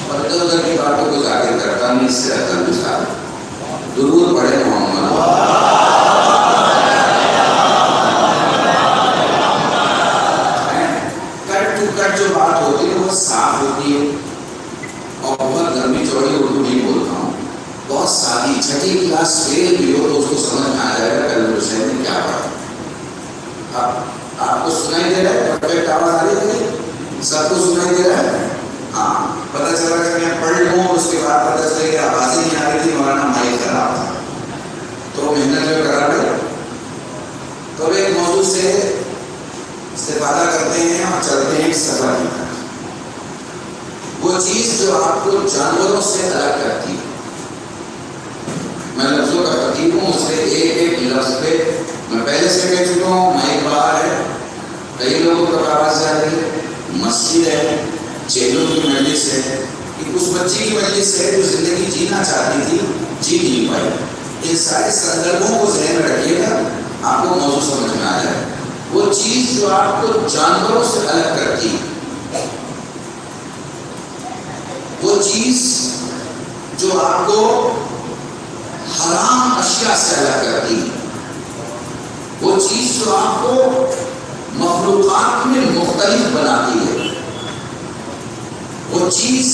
ادھر ادھر کی باتوں کو ظاہر کرتا تمیز سے عقل دکھا دے. درود پڑھے محمد. کٹ ٹو کٹ جو بات ہوتی ہے وہ صاف ہوتی ہے اور بہت لمبی چوڑی اردو نہیں بولتا ہوں, بہت سادی. چھٹی کلاس فیل بھی ہو تو اس کو سمجھ میں آ جائے گا کل حسین نے کیا پڑھا. آپ کو سنائی دے رہا ہے؟ پرفیکٹ آواز آ رہی ہے؟ سب کو سنائی دے رہا ہے؟ ہاں, پتہ چلا کہ میں پڑھ لوں اس کے بعد پتہ چلے کہ آواز ہی نہیں آ رہی تھی, مولانا مائک خراب تھا, تو محنت جو کرا رہے. تو ایک موضوع سے استفادہ کرتے ہیں اور چلتے ہیں سفر کی طرف. وہ چیز جو آپ کو جانوروں سے الگ کرتی ہے. میں لفظوں کا خطیب ہوں, اس سے ایک ایک لفظ پہ میں پہلے سے کہہ چکا ہوں. مائک باہر ہے, کئی لوگوں تک آواز جا رہی ہے. مسجد ہے, چیلوں کی مجلس ہے, اس بچی کی مجلس ہے جو زندگی جینا چاہتی تھی, جی نہیں پائی. ان سارے سندربوں کو ذہن میں رکھیے گا, آپ کو موضوع سمجھ میں آ جائے. وہ چیز جو آپ کو جانوروں سے الگ کرتی ہے, وہ چیز جو آپ کو حرام اشیاء سے الگ کرتی ہے, وہ چیز جو آپ کو مخلوقات میں مختلف بناتی ہے, وہ چیز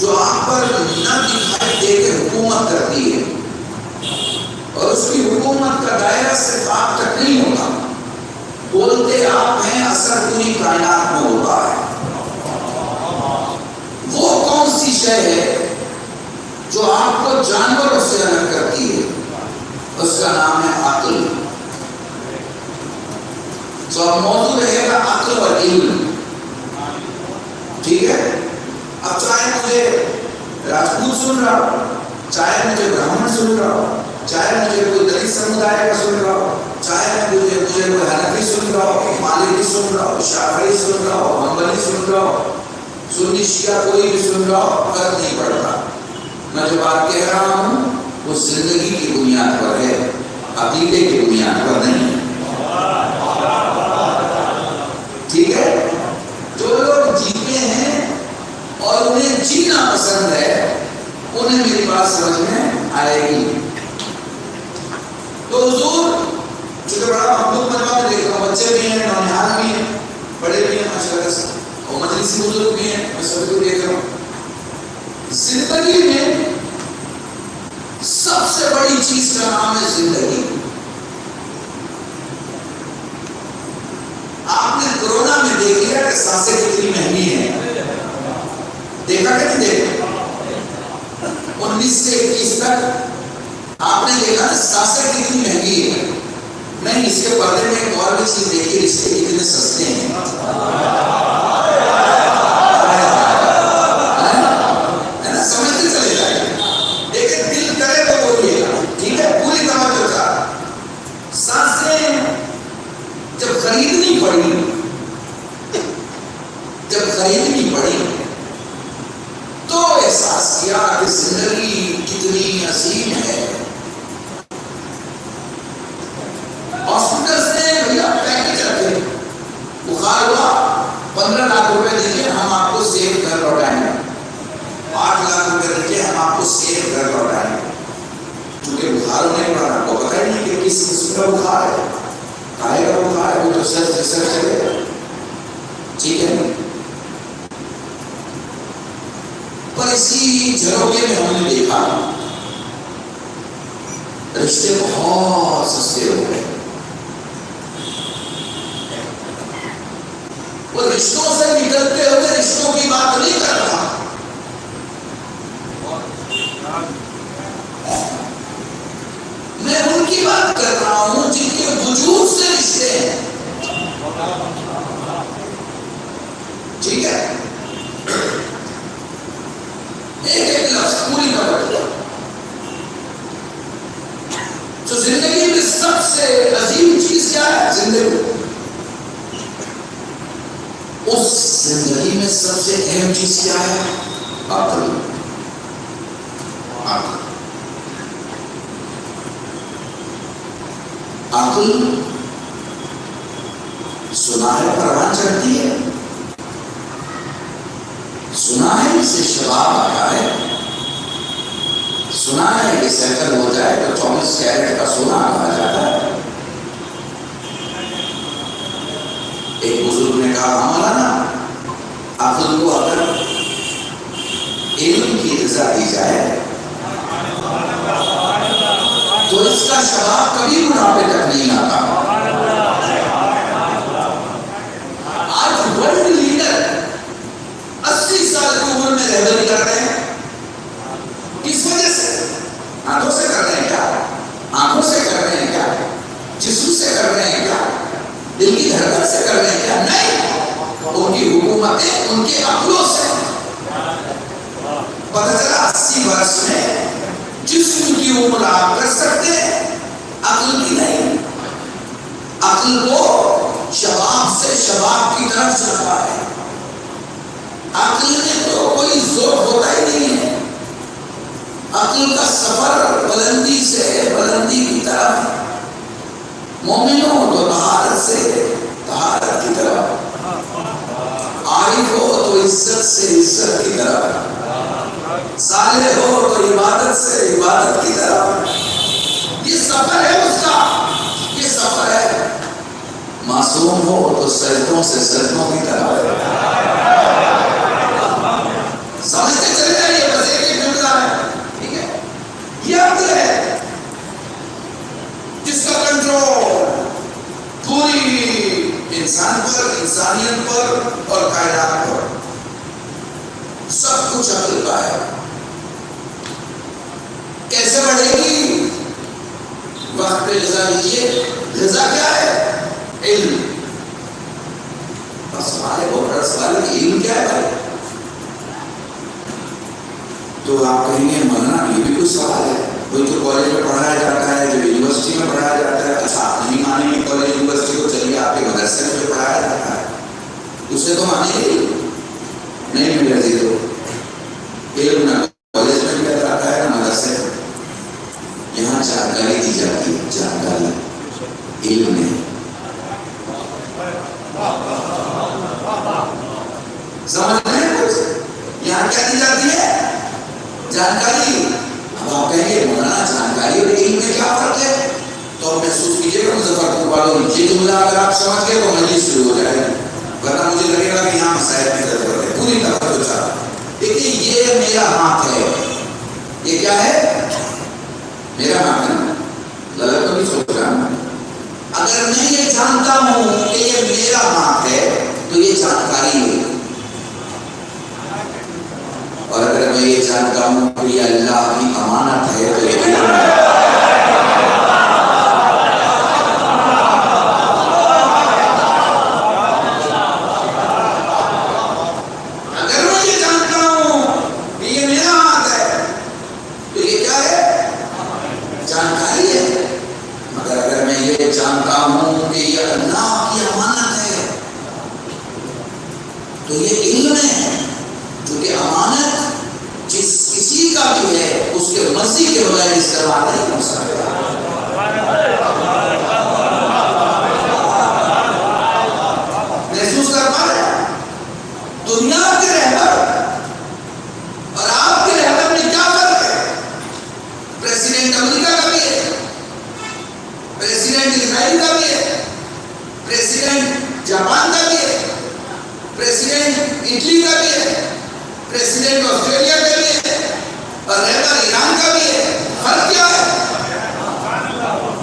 جو آپ پر نہ دکھائی دے کے حکومت کرتی ہے, اور اس کی حکومت کا دائرہ صرف آپ تک نہیں ہوتا, بولتے آپ ہیں, اثر پوری کائنات میں ہوتا ہے. وہ کون سی شے ہے جو آپ کو جانوروں سے الگ کرتی ہے؟ اس کا نام ہے عقل. تو اب موضوع رہے گا عقل اور علم, ٹھیک ہے. اب چاہے مجھے راجپوت سن رہا ہو, چاہے مجھے برہمن سن رہا ہو, چاہے مجھے کوئی دلت سمدائے کا سن رہا ہو, چاہے مجھے کوئی حنفی سن رہا ہو, مالکی سن رہا ہو, شافعی سن رہا ہو, حنبلی سن رہا ہو, سنی شیعہ کوئی بھی سن رہا ہو, فرق نہیں پڑتا. میں جو بات کہہ رہا ہوں وہ زندگی کی بنیاد پر ہے, عقیدے کی بنیاد پر نہیں ہے, ٹھیک ہے. جو لوگ جیتے ہیں اور انہیں جینا پسند ہے, انہیں میری بات سمجھ میں آئے گی. تو حضور چونکہ بڑا محبوب مجمع میں دیکھ رہا ہوں, بچے بھی ہیں, نونہال بھی ہیں, بڑے بھی ہیں ماشاءاللہ سے, اور مجلسی بزرگ بھی ہیں, میں سب کو دیکھ رہا ہوں. زندگی میں سب سے بڑی چیز کا نام ہے زندگی. آپ نے کورونا میں دیکھ لیا کہ سانسیں کتنی مہنگی ہیں, دیکھا کہ نہیں دیکھا؟ 19 سے 21 تک آپ نے دیکھا نا سانسیں کتنی مہنگی ہے. نہیں, اس کے پردے میں ایک اور بھی چیز دیکھیے, رشتے کتنے سستے ہیں. سمجھتے چلے جائیں, لیکن دل کرے تو بولیے گا, ٹھیک ہے, پوری توجہ کا. سانسیں جب خریدنی پڑی تو احساس کیا کہ زندگی کتنی عظیم ہے. ہاسپٹل سے بھیا پیکج رکھے, بخار ہوا 15 لاکھ روپے دیجیے, ہم آپ کو سیف گھر لوٹائیں گے. 8 لاکھ روپے دیجیے, ہم آپ کو سیف گھر لوٹائیں گے. چونکہ بخار ہونے پر آپ کو پتہ ہی نہیں کہ کس قسم کا بخار ہے, آئے گا بخار ہے, وہ تو سر چلے گا, ٹھیک ہے. پر اسی جھروکے میں ہم نے دیکھا رشتے بہت سستے ہو گئے. وہ رشتوں سے نکلتے ہوئے رشتوں کی بات نہیں کر رہا, میں ان کی بات کر رہا ہوں جن کے وجود سے رشتے ہیں, ٹھیک ہے. ایک لفظ پوری توجہ. جو زندگی میں سب سے عظیم چیز کیا ہے؟ زندگی. اس زندگی میں سب سے اہم چیز کیا ہے؟ عقل. عقل سنا ہے پروان چڑھتی ہے, سنا ہے اسے شباب آتا ہے, سنا ہے کہ سیکل ہو جائے تو 24 کیرٹ کا سونا کہا جاتا ہے. ایک بزرگ نے کہا مولانا عقل کو اگر علم کی غذا دی جائے تو اس کا شباب کبھی بڑھاپے تک نہیں آتا. آج ورلڈ لیڈر 80 سال کی عمر میں رہبری کر رہے ہیں. کس وجہ سے؟ آنکھوں سے کر رہے ہیں کیا؟ آنکھوں سے کر رہے ہیں کیا؟ جسم سے کر رہے ہیں کیا؟ دل کی دھڑکن سے کر رہے ہیں کیا؟ نہیں. ان کی حکومتیں ان کے عقلوں سے. پتہ چلا 80 برس میں جسم کی عمر آپ کر سکتے ہیں، عقل کی نہیں. عقل کو شباب سے شباب کی طرف چلتا ہے. عقل میں تو کوئی زور ہوتا ہی نہیں ہے. عقل کا سفر بلندی سے بلندی کی طرف، مومنوں تو طہارت سے طہارت کی طرف، عارف ہو تو عزت سے عزت کی طرف، صالح ہو تو عبادت سے عبادت کی طرف. یہ سفر ہے اس کا، یہ سفر ہے. معصوم ہو تو سجدوں سے سجدوں کی طرف. سمجھتے چلے جائیے، بس ایک ایک جملہ ہے. ٹھیک ہے، یہ عقل ہے جس کا کنٹرول پوری انسان پر، انسانیت پر اور کائنات پر سب کچھ عقل کا ہے. کیسے بڑھے گی؟ وقت پہ غذا لیجیے. غذا کیا ہے؟ علم. بس سوال ہے، سوال ہے کہ علم کیا ہے بھائی؟ تو آپ کہیں گے مولانا یہ بھی کوئی سوال ہے. کوئی جو کالج میں پڑھایا جاتا ہے، جو یونیورسٹی میں پڑھایا جاتا ہے، اچھا آپ نہیں مانیں گے کالج یونیورسٹی کو، چلیے آپ کے مدرسے میں جو پڑھایا جاتا ہے اسے تو مانیں گے نہیں. میرے عزیزو، علم نہ کالج میں دیا جاتا ہے نہ مدرسے میں. یہاں جانکاری دی جاتی ہے. جانکاری علم نہیں. سمجھ رہے ہیں کچھ؟ یہاں کیا دی جاتی ہے؟ جانکاری. اب آپ کہیں گے مولانا جانکاری اور علم میں کیا فرق ہے؟ تو آپ محسوس کیجیے گا مظفر پور والوں یہ جملہ اگر آپ سمجھ گئے تو مجلس شروع ہو جائے گا، ورنہ مجھے لگے گا کہ یہاں مسائل کی ضرورت ہے پوری طرح تو چاہتا. دیکھیے یہ میرا ہاتھ ہے. یہ کیا ہے؟ میرا ہاتھ ہے. غلط تو نہیں سوچ رہا. اگر میں یہ جانتا ہوں کہ یہ میرا ہاتھ ہے تو یہ جانکاری ہے. اور اگر میں یہ جانتا ہوں کہ یہ اللہ کی امانت ہے تو یہ علم ہے. اگر میں یہ جانتا ہوں کہ یہ میرا ہاتھ ہے تو یہ کیا ہے؟ جانکاری ہے. مگر اگر میں یہ جانتا ہوں کہ یہ اللہ کی امانت ہے تو یہ علم ہے. کیونکہ امانت جس کسی کا بھی ہے اس کے مرضی کے بغیر استعمال نہیں ہو سکتا. محسوس کر پا رہے ہیں؟ دنیا کے رہبر اور آپ کے رہبر میں کیا فرق ہے؟ پریزیڈنٹ امریکہ کا بھی ہے، پریزیڈنٹ اسرائیل کا بھی ہے، پریزیڈنٹ جاپان کا بھی ہے، پریزیڈنٹ اٹلی کا بھی ہے، پریزیڈنٹ آسٹریلیا کا بھی ہے، اور رہبر ایران کا بھی ہے. فرق کیا ہے؟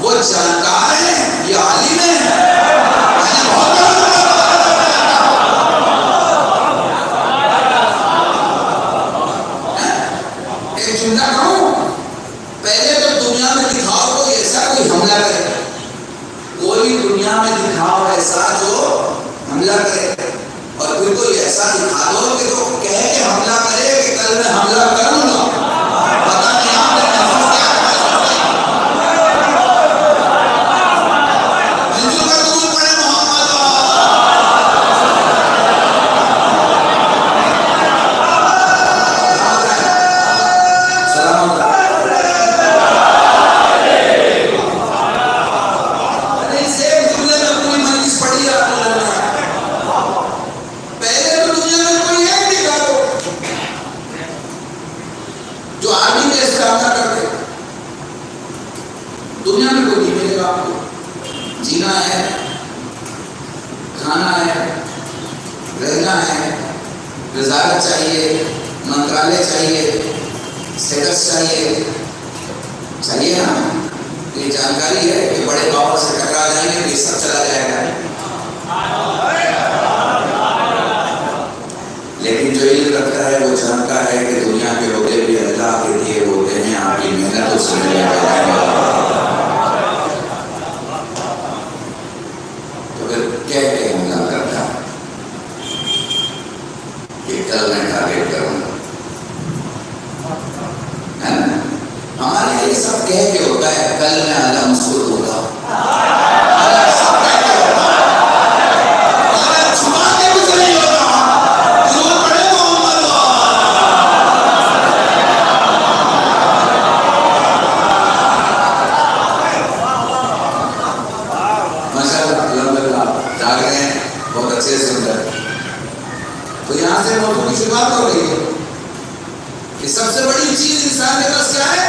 وہ جانکار ہیں، یہ عالم ہیں. ایک جملہ کہوں، پہلے تو دنیا میں دکھاؤ کوئی ایسا کوئی حملہ کرے. کوئی دنیا میں دکھاؤ ایسا جو حملہ کرے، اور پھر کوئی ایسا دکھا دو کہ تو کہے کہ حملہ کرے کہ کل میں حملہ کروں گا. پتہ نہیں آپ نے محسوس کیا منظور کا درود پڑھے محمد. سلام سے جملے میں پوری مجلس پڑھی آپ نے. پہلے تو دنیا میں کوئی ایک دکھا دو جو آرمی میں اس کام کرتا جینا ہے، کھانا ہے، رہنا ہے، وزارت چاہیے، منترالیہ چاہیے، اسٹیٹس چاہیے نا. یہ جانکاری ہے کہ بڑے پاور سے ٹکرا جائیں گے تو یہ سب چلا جائے گا. لیکن جو علم رکھتا ہے وہ جانتا ہے کہ دنیا کے ہوتے بھی اللہ کے لیے ہوتے ہیں، آپ کی محنتوں سے ملے گا. تو پھر کہہ کے حملہ کرتا کہ کل میں ٹارگیٹ کروں گا. ہمارے یہ سب کہہ کے ہوتا ہے، کل میں اعلیٰ مسکول ہوگا. تو یہاں سے موضوع کی شروعات ہو رہی ہے کہ سب سے بڑی چیز انسان کے پاس کیا ہے؟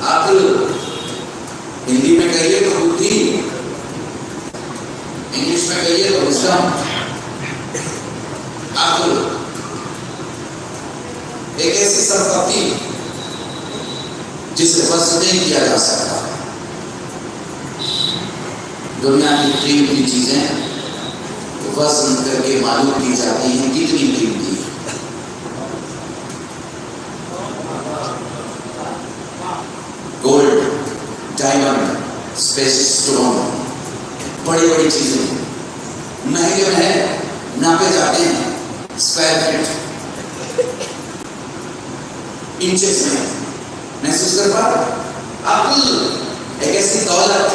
عقل. ہندی میں کہیے تو بدھی، انگلش میں کہیے تو وزڈم. عقل ایک ایسی سرفتی جسے وزن نہیں کیا جا سکتا. دنیا کی قیمتی چیزیں وزن کر کے معلوم کی جاتی ہیں کتنی قیمتی ہے. گولڈ، ڈائمنڈ، اسپیس اسٹون، بڑی بڑی چیزیں مہنگے میں ناپے جاتے ہیں. اسکوائر فٹ، انچز میں محسوس کر پا. عقل ایک ایسی دولت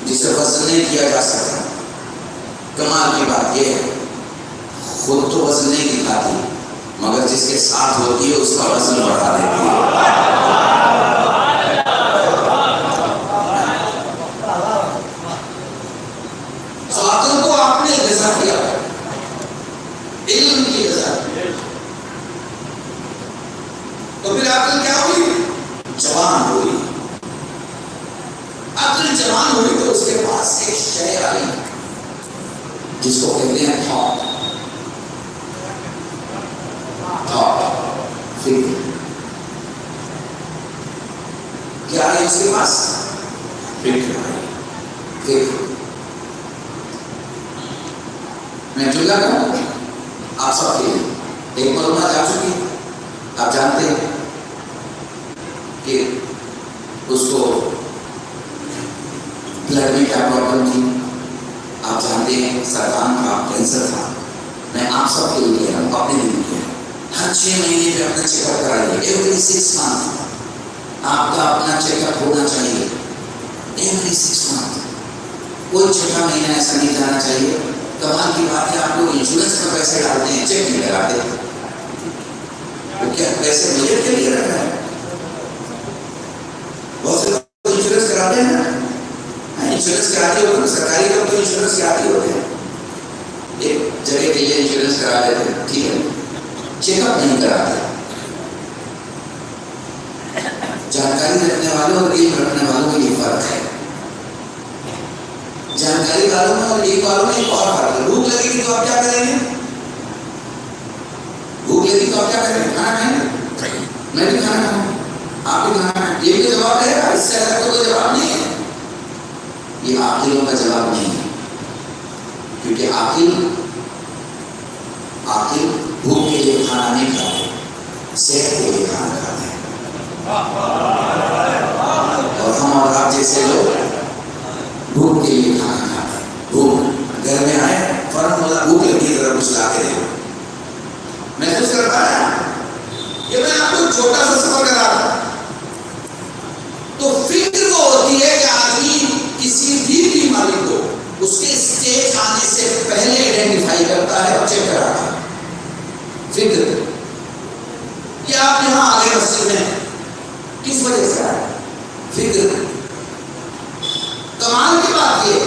جسے وزن نہیں کیا جا سکتا. کمال کی بات یہ ہے خود تو وزن نہیں دکھاتی مگر جس کے ساتھ ہوتی ہے اس کا وزن بڑھا دیتی ہے. تو عقل کو آپ نے غذا دیا، علم کی غذا. تو پھر عقل کیا ہوئی؟ جوان ہوئی. عقل جوان ہوئی تو اس کے پاس ایک شے آئی جس کو کہتے ہیں تھاٹ. فکر. کیا ہے اس کے پاس؟ فکر. فکر. میں جملہ کروں آپ سب کے لیے. ایک معلومات آ چکی ہے، آپ جانتے ہیں کہ اس کو بلڈ میں کیا پرابلم تھی. آپ جانتے ہیں سرطان تھا، کینسر تھا. میں آپ سب کے لیے ہم اپنے لیے کیا ہر 6 مہینے پہ اپنا چیک اپ کرائیے. ایوری 6 منتھ آپ کا اپنا چیک اپ ہونا چاہیے. ایوری 6 منتھ کوئی 6واں مہینہ ایسا نہیں جانا چاہیے. کمال کی بات ہے آپ لوگ انشورنس میں پیسے ڈالتے ہیں، چیک نہیں لگاتے. تو کیا پیسے مجھے کے لیے رکھا ہے؟ بہت سے لوگ انشورنس کراتے ہیں نا. انشورنس کراتے ہوتے ہیں، سرکاری لوگ تو انشورنس کراتے ہوتے ہیں. ایک جگہ کے لیے انشورنس کرا لیتے ہیں، ٹھیک ہے، چیک اپ نہیں کراتے. جانکاری رکھنے والوں اور علم رکھنے والوں میں یہ فرق ہے. جانکاری والوں میں اور علم والوں میں ایک اور فرق ہے. بھوک لگے گی تو آپ کیا کریں گے؟ بھوک لگی تو آپ کیا کریں گے؟ کھانا کھائیں گے. میں بھی کھانا کھاؤں، آپ بھی کھانا کھائیں. یہ بھی جواب ہے گا، اس سے الگ تو کوئی جواب نہیں ہے. یہ عاقلوں کا جواب نہیں ہے، کیونکہ عاقل بھوک کے لیے کھانا نہیں کھاتے، صحت کے لیے کھانا کھاتے ہیں. اور ہم اور آپ جیسے لوگ بھوک کے لیے کھانا کھاتے ہیں. بھوک گھر میں آئے فوراً بولا بھوک لگی ذرا کچھ لا کے دے. محسوس کر پا رہا ہے کہ میں آپ کو چھوٹا سا سفر کرا رہا ہوں. تو فکر وہ ہوتی ہے کہ آدمی کسی بھی بیماری کو اس کے اسٹیج آنے سے پہلے آئیڈینٹیفائی کرتا ہے اور چیک کراتا ہے. فکر یہ آپ یہاں آگے مسجد میں کس وجہ سے آئے؟ فکر. کمال کی بات یہ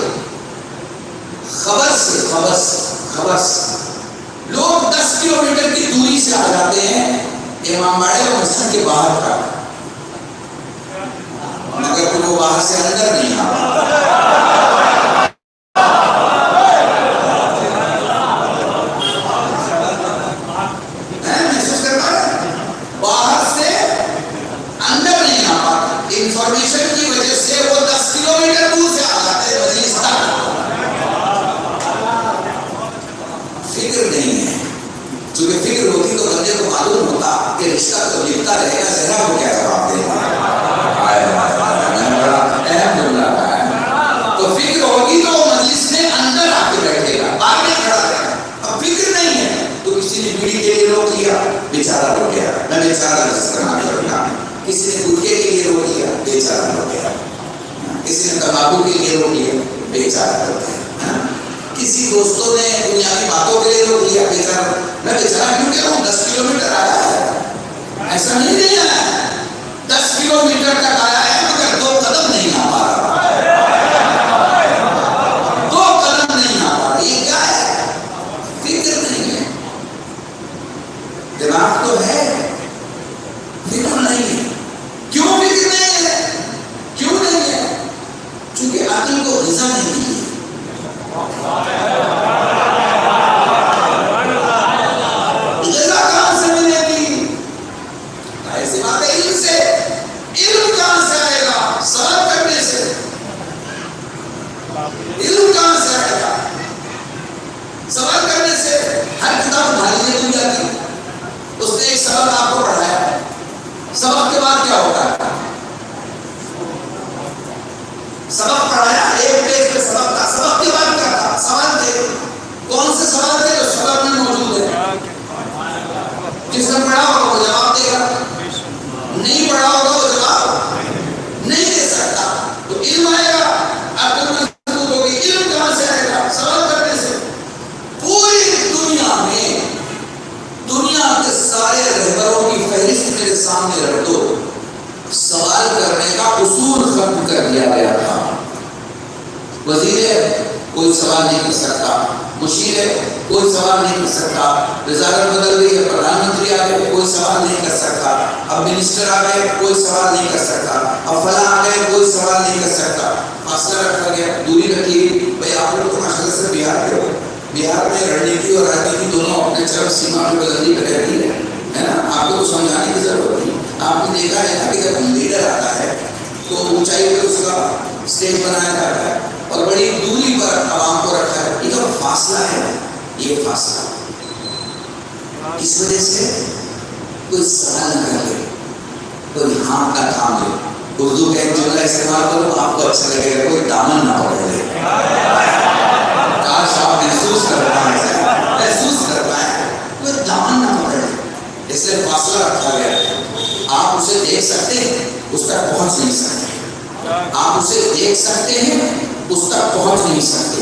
خبر سے لوگ 10 کلومیٹر کی دوری سے آ جاتے ہیں امام باڑے اور مسجد کے باہر کا. مگر تم کو باہر سے اندر نہیں آ پاتا. محسوس کر پا رہے؟ باہر سے اندر نہیں آ پاتا. انفارمیشن کی وجہ سے وہ 10 کلومیٹر دور سے آ جاتے ہیں مجلس تک. فکر نہیں ہے. چونکہ فکر ہوتی تو بندے کو معلوم ہوتا کہ رشتہ تو لکھتا رہے گا، زہرا کو کیا جواب دے گا. اہم جملہ ہے. تو فکر ہوگی تو وہ مجلس میں اندر آ کے بیٹھے گا، باہر میں کھڑا رہے گا. اب فکر نہیں ہے تو کسی نے بیڑی کے لیے روک لیا، بیچارہ ہو گیا. میں بیچارہ لفظ کرنا چاہتا ہوں. کسی نے گٹکے کے لیے روک لیا، بیچارہ ہو گیا. کسی نے تمباکو کے لیے روک لیا، بیچارہ ہو گیا. کسی دوستوں نے دنیاوی باتوں کے لیے روک لیا، بیچارہ. میں بیچارہ کیوں کہہ رہا ہوں؟ 10 کلومیٹر آیا ہے، ایسا نہیں آیا. 10 کلومیٹر تک آیا ہے مگر 2 قدم نہیں آ پا رہا. 2 قدم نہیں آ پا رہا. یہ کیا ہے؟ فکر نہیں ہے. دماغ تو ہے، فکر نہیں ہے. کیوں فکر نہیں ہے؟ کیوں نہیں ہے؟ چونکہ عقل کو غذا نہیں ملی. غذا کہاں سے ملے گی؟ ایسی بات ہے. علم سے. علم کہاں سے آئے گا؟ سوال کرنے سے. علم کہاں سے آئے گا؟ سوال کرنے سے. ہر کتاب بھاری نہیں جاتی. اس نے ایک سبق آپ کو پڑھایا، سبق کے بعد کیا ہوتا ہے؟ سبق پڑھایا، ایک پیج پہ سبق تھا. سبق کے بعد کیا تھا؟ سوال تھے. کون سے سوال تھے جو سبق میں موجود ہے؟ جس نے پڑھا ہوگا وہ جواب دے گا، نہیں پڑھا ہوگا وہ جواب نہیں دے سکتا. تو علم آئے گا، عقل مضبوط ہوگی. علم کہاں سے آئے گا؟ سوال کرنے سے. پوری دنیا میں دنیا کے سارے رہبروں کی فہرست میرے سامنے رکھ دو. سوال کرنے کا اصول ختم کر دیا گیا تھا. وزیر ہے کوئی سوال نہیں کر سکتا، مشیر ہے کوئی سوال نہیں کر سکتا، وزارت بدل گئی ہے، پردھان منتری آ گئے کوئی سوال نہیں کر سکتا، اب منسٹر آ گئے کوئی سوال نہیں کر سکتا، اب فلاں آ گئے کوئی سوال نہیں کر سکتا. فاصلہ رکھا گیا، دوری رکھی. بھائی آپ لوگ تو ماشاء اللہ سے بہار کے ہو. بہار میں رنیتی اور راجنیتی دونوں اپنے چرم سیما میں بلندی پہ رہتی ہے نا. آپ کو تو سمجھانے کی ضرورت نہیں. آپ نے دیکھا ہے نا کہ جب لیڈر آتا ہے تو اونچائی پہ اس کا اسٹیج بنایا جاتا ہے اور بڑی دوری پر عوام کو رکھا ہے. یہ جو فاصلہ ہے، یہ فاصلہ اس وجہ سے کوئی سوال نہ کر لے، کوئی ہاں کا تھام لے. اردو کا ایک جملہ استعمال کرو آپ کو اچھا لگے گا، کوئی دامن نہ پکڑ لے. کاش آپ محسوس کر پائیں کوئی دامن نہ پکڑ لے. اس لیے فاصلہ رکھا گیا ہے. آپ اسے دیکھ سکتے ہیں، اس تک پہنچ نہیں سکتے. آپ اسے دیکھ سکتے ہیں، اس تک پہنچ نہیں سکتے.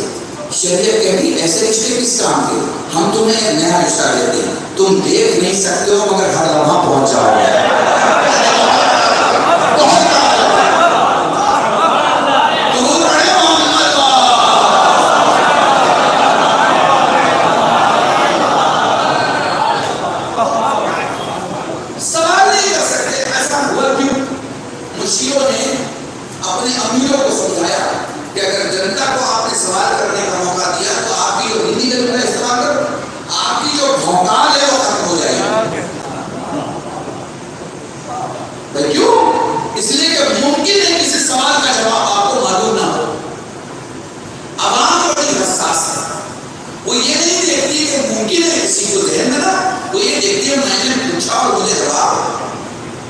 شریعت کہتی ایسے رشتے کس کام کے؟ ہم تمہیں ایک نیا رشتہ دیتے ہیں، تم دیکھ نہیں سکتے ہو مگر ہر لمحہ پہنچ جاؤ گے. سوال نہیں کر سکتے. ایسا ہوا کیوں؟ مشیروں نے اپنے امیروں کو سمجھایا کہ اگر جنتا کو آپ نے سوال کرنے کا موقع دیا تو آپ کی جو ہندی کا جملہ استعمال کرو، آپ کی جو بھونکال ہے وہ ختم ہو جائے گی. کیوں؟ اس لیے کہ ممکن ہے کسی سوال کا جواب آپ کو معلوم نہ ہو. عوام بڑی حساس ہے. وہ یہ نہیں دیکھتی کہ ممکن ہے کسی کو ذہن میں نا، وہ یہ دیکھتی ہے میں نے پوچھا اور مجھے جواب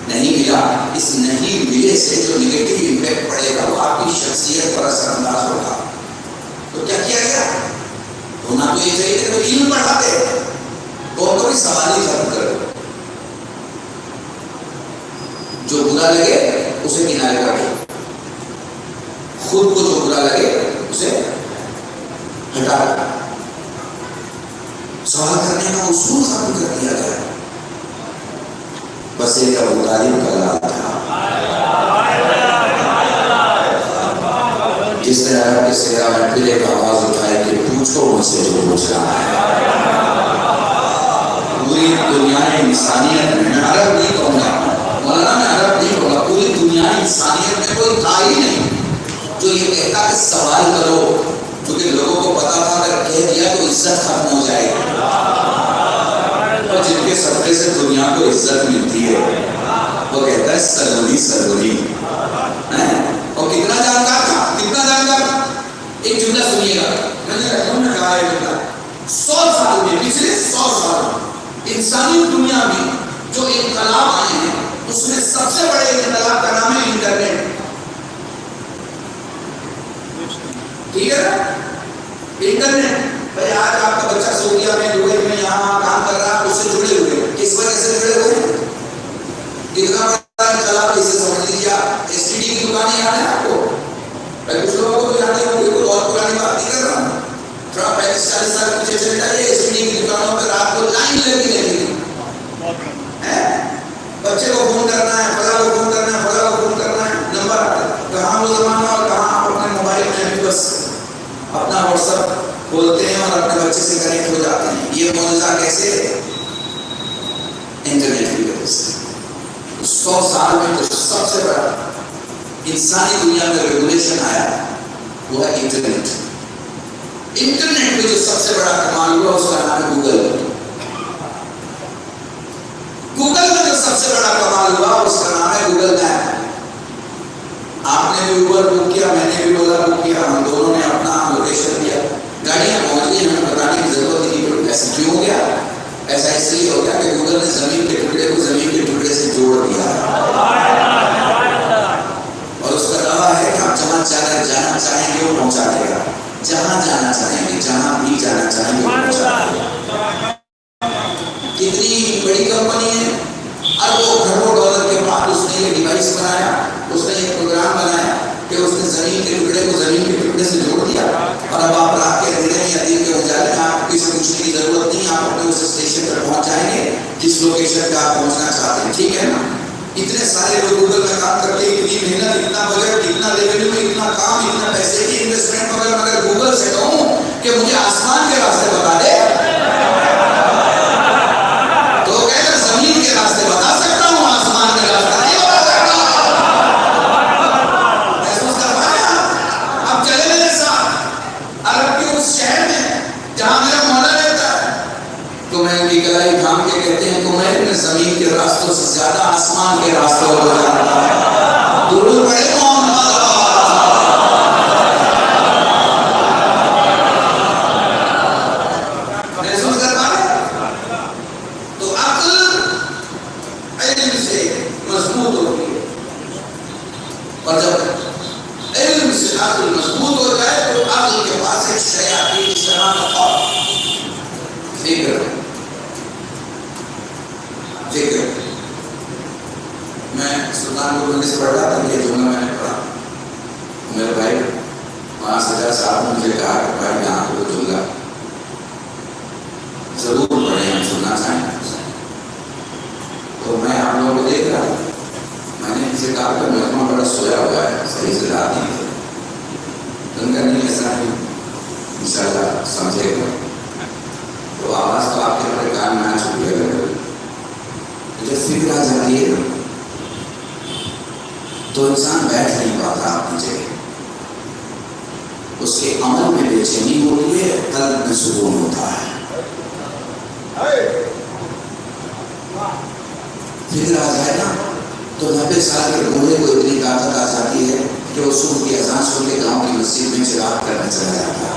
نہیں ملا. اس نہیں ملے سے جو نگیٹو امپیکٹ پڑے گا وہ آپ کی شخصیت پر اثر انداز ہوگا. تو کیا کیا گیا؟ ہونا تو یہ چاہیے کہ علم پڑھا دے اور کوئی سوال ہی ختم کر دو. جو برا لگے اسے کنارے کر دو، خود کو جو برا لگے اسے ہٹا دو. سوال کرنے کا اصول ختم کر دیا گیا. بس ایک ابو طالب کا لال تھا جس نے عرب کے صحرا میں پھر ایک آواز اٹھائی کہ پوچھو مجھ سے جو پوچھ رہا ہے. پوری دنیا انسانیت میں، میں عرب نہیں کہوں گا مولانا، میں عرب نہیں کہوں گا، پوری دنیا انسانیت میں کوئی تھا ہی نہیں جو یہ کہتا کہ سوال کرو، کیونکہ لوگوں کو پتا تھا اگر کہہ دیا تو عزت ختم ہو جائے گی، اور جن کے صدقے سے دنیا کو عزت ملتی ہے وہ کہتا ہے سرگودی سرگودی. اور کتنا جانکار تھا، کتنا جانکار تھا. ایک جملہ سنیے گا، میں نے لکھنؤ میں کہا ہے جملہ، 100 سال میں، پچھلے 100 سال میں انسانی دنیا میں جو انقلاب آئے ہیں اس میں سب سے بڑے انقلاب کا نام ہے انٹرنیٹ. ٹھیک ہے نا؟ انٹرنیٹ. بھائی آج آپ کا بچہ سعودیہ میں، دبئی میں، یہاں کام کر رہا ہے، اس سے جڑے ہوئے ہیں. کس وجہ سے جڑے ہوئے ہیں؟ کتنا بڑا انقلاب اسے سمجھ لیجیے. آپ ایس ٹی ڈی کی دکانیں یاد ہے آپ کو؟ کچھ لوگوں کو تو جانے ہوں گے، کوئی اور پرانی بات نہیں کر رہا ہوں. تھوڑا 35-40 سال پیچھے چلے جائیے، ایس ٹی ڈی کی دکانوں پہ رات کو لائن لگی رہتی ہے. بچے کو فون کرنا ہے، فلاں کو فون کرنا ہے، فلاں کو فون کرنا ہے، نمبر آتا ہے. کہاں وہ زمانہ اور کہاں آپ اپنے موبائل میں بس اپنا واٹس ایپ کھولتے ہیں اور اپنے بچے سے کنیکٹ ہو جاتے ہیں. یہ معجزہ کیسے ہے؟ انٹرنیٹ کی وجہ سے. 100 سال میں جو سب سے بڑا انسانی دنیا میں ریگولیشن آیا وہ ہے انٹرنیٹ. انٹرنیٹ میں جو سب سے بڑا کمال ہوا اس کا نام ہے گوگل. گوگل میں جو سب سے بڑا کمال ہوا اس کا نام ہے گوگل میپ. آپ نے بھی اوبر بک کیا، میں نے بھی اولا بک کیا، ہم دونوں نے اپنا لوکیشن دیا، گاڑیاں پہنچ گئی، ہمیں بتانے کی ضرورت نہیں. ایسا کیوں ہو گیا؟ ایسا اس لیے ہو گیا کہ گوگل نے زمین کے ٹکڑے کو زمین کے ٹکڑے سے جوڑ دیا، اور اس کا دعویٰ ہے کہ آپ جہاں جانا چاہیں گے وہ پہنچا دے گا. جہاں جانا چاہیں گے، جہاں بھی جانا چاہیں گے وہ پہنچا دے گا. کتنی بڑی کمپنی ہے، اربوں کروڑوں ڈالر کے بعد اس نے یہ ڈیوائس بنایا، اس نے یہ پروگرام بنایا کہ اس نے زمین کے ٹکڑے کو زمین کے ٹکڑے سے جوڑ دیا. اور اب آپ رات کے اندھیرے میں یا دن کے اجالے میں آپ کو کسی پوچھنے کی ضرورت نہیں، آپ اپنے اس اسٹیشن پر پہنچ جائیں گے جس لوکیشن پہ آپ پہنچنا چاہتے ہیں. ٹھیک ہے نا؟ اتنے سارے لوگ گوگل میں کام کرتے ہیں، اتنی محنت، اتنا بجٹ، اتنا ریونیو، اتنا کام، اتنا پیسے کی انویسٹمنٹ، مگر گوگل سے کہوں کہ مجھے آسمان کے راستے بتا دے تو کہتے ہیں زمین کے راستے بتا سکتا ہوں، آسمان کے راستے نہیں بتا سکتا. محسوس کر پائے آپ؟ اب چلے میرے ساتھ عرب کے اس شہر میں جہاں میرا مولا رہتا ہے. تمہیں بھی گلائی تھام کے کہتے ہیں تمہیں نے زمین کے راستوں سے زیادہ آسمان کے راستوں کو جانتا ہے. درود پڑھے محمد. محسوس کر پائے؟ تو عقل علم سے مضبوط ہوتی ہے، اور جب علم سے عقل مضبوط ہو جائے تو عقل کے پاس ایک شیاطین شرارت اور فکر. میں سلطان پور میں سے پڑھ رہا تھا، یہ جملہ میں نے پڑھا. میرے بھائی وہاں سجا صاحب نے مجھے کہا کہ بھائی یہاں کو جملہ ضرور پڑھیں، ہم سننا چاہیں. تو میں آپ لوگوں کو دیکھ رہا تھا، میں نے ان سے کہا کہ محکمہ بڑا سویا ہوا ہے، صحیح سے رات نہیں ہے. ان کا نہیں ایسا نہیں، انشاءاللہ سمجھے گا. تو آواز تو آپ کے بڑے کان میں آ چکی ہے. جب فکر آ جاتی ہے تو انسان بیٹھ نہیں پاتا اپنی جگہ، اس کے عمل میں بے چینی ہوتی ہے، قلب میں سکون ہوتا ہے. فکر آ جائے نا تو 90 سال کے بوڑھے کو اتنی طاقت آ جاتی ہے کہ وہ صبح کی اذان سن کے گاؤں کی مسجد میں چراغ کرنے چلا جاتا ہے.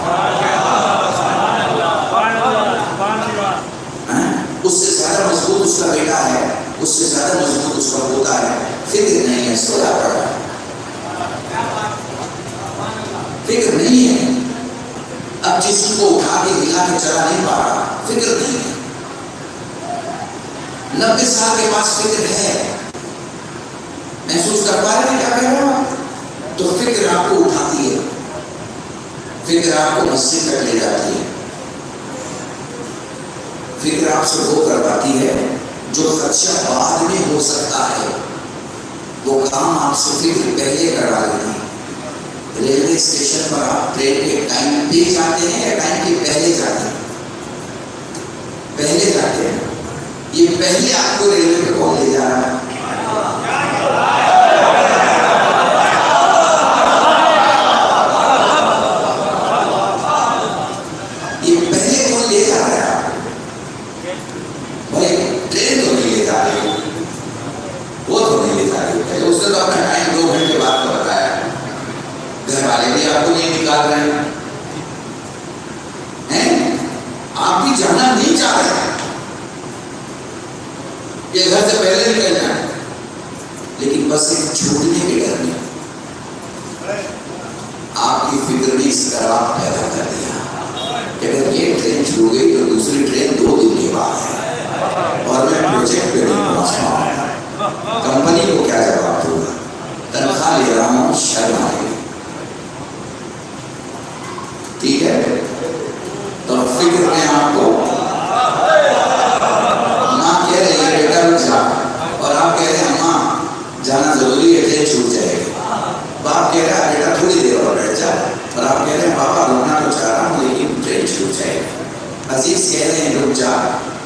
اس سے زیادہ مضبوط اس کا بیٹا ہے، اس سے زیادہ مضبوط اس کا پوتا ہے. فکر نہیں ہے، سویا پڑا ہے. فکر نہیں ہے، اب جسم کو اٹھا کے ہلا کے چلا نہیں پا رہا، فکر نہیں ہے. 90 سال کے پاس فکر ہے. محسوس کر پا رہے ہیں کیا کہہ رہا ہوں؟ تو فکر آپ کو اٹھاتی ہے، فکر آپ کو مسجد تک لے جاتی ہے، فکر آپ سے وہ کرواتی ہے جو خدشہ بعد میں ہو سکتا ہے، وہ کام آپ سے فکر پہلے کروا دیتی ہے. ریلوے اسٹیشن پر آپ ٹرین کے ٹائم پہ جاتے ہیں یا ٹائم کے پہلے جاتے ہیں؟ پہلے جاتے ہیں. یہ پہلے آپ کو ریلوے پہ کون لے جا رہا ہے؟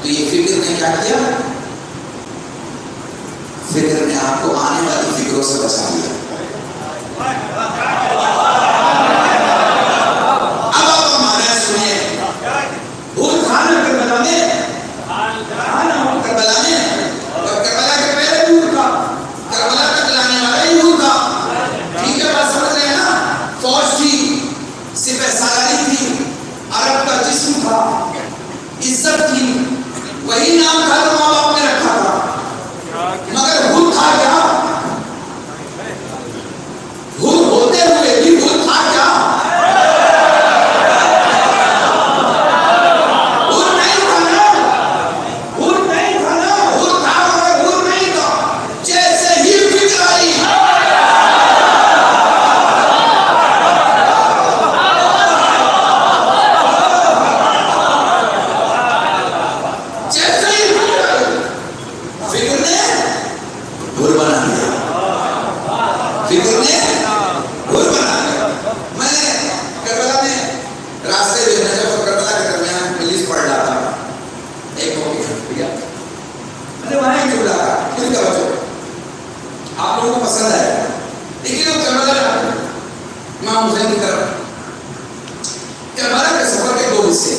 تو یہ فکر نے کیا کیا؟ فکر نے آپ کو آنے والی فکروں سے بچا لیا. اب آپ ہمارے سنیے، بھول کھانا کربلا میں، کربلا میں، کربلا کے پہلے بھول تھا، کربلا کا چلانے والا ہی بھول تھا. ٹھیک ہے، بات سمجھ رہے ہیں نا؟ فوج تھی، سپہ سالاری تھی، عرب کا جسم تھا، عزت تھی، وہی نام تھا جو ماں باپ نے رکھا تھا. مگر بھول تھا کیا؟ بھول ہوتے ہوئے بھی بھول تھا کیا؟ بھول نہیں تھا نا، بھول نہیں تھا نا، بھول تھا مگر بھول نہیں تھا. جیسے ہی فکر آئی فکر نے بھول بنا دیا، فکر نے بھول بنا دیا. میں کربلا میں راستے میں نجف اور کربلا کے درمیان پولیس پڑھ رہا تھا. ایک موقع بھیا میں نے وہاں کیوں بلایا، پوری توجہ آپ لوگوں کو پسند ہے. لیکن وہ کربلا امام حسین کی طرف، کربلا کے سفر کے دو حصے،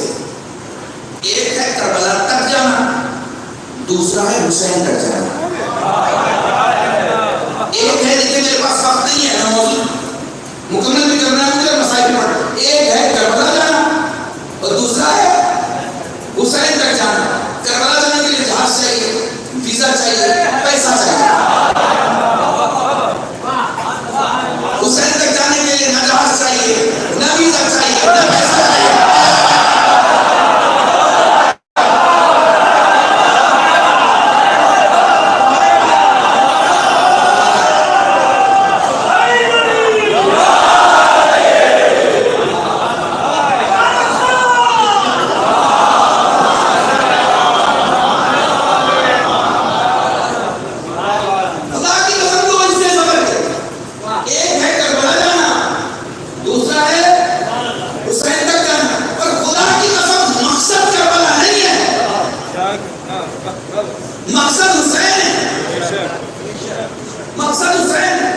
ایک ہے کربلا تک جانا، دوسرا ہے حسین تک جانا. ایک ہے، دیکھیں میرے پاس وقت نہیں ہے، میں موضوع مکمل بھی کرنا ہے مجھے، مسائل پڑھ. ایک ہے کربلا جانا اور دوسرا ہے حسین تک جانا. کربلا جانے کے لیے جہاز چاہیے، ویزا چاہیے، پیسہ چاہیے. حسین تک جانے کے لیے نہ جہاز چاہیے، نہ ویزا چاہیے، نہ پیسہ چاہیے. مقصد حسین ہے، مقصد حسین ہے.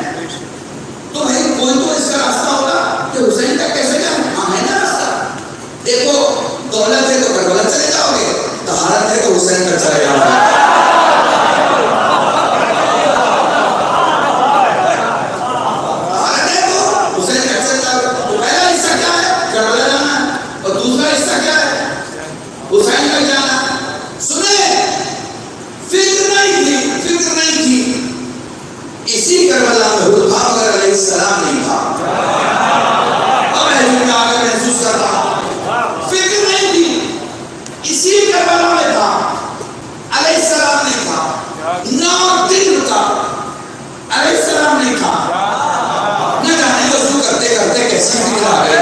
تو بھائی کوئی تو اس کا راستہ ہوگا کہ حسین تک کیسے جائیں. ہاں ہے نا راستہ. دیکھو دولت ہے تو کربلا چلے جاؤ گے، طہارت ہے تو حسین تک چلے جاؤ گے. طہارت ہے تو حسین تک چلے جاؤ گے. تو پہلا حصہ کیا ہے؟ کربلا جانا. اور دوسرا حصہ کیا ہے؟ حسین تک جانا. سنیں، فکر نہیں تھی. اسی کربلا میں حضور علیہ السلام نہیں تھا. اب میں آگے محسوس کر رہا ہوں، فکر نہیں تھی، اسی کربلا میں تھا، علیہ السلام نہیں تھا. 9 دن رکا، علیہ السلام نہیں تھا. نہ جانے وضو کرتے کرتے کیسی فکر آ گئی،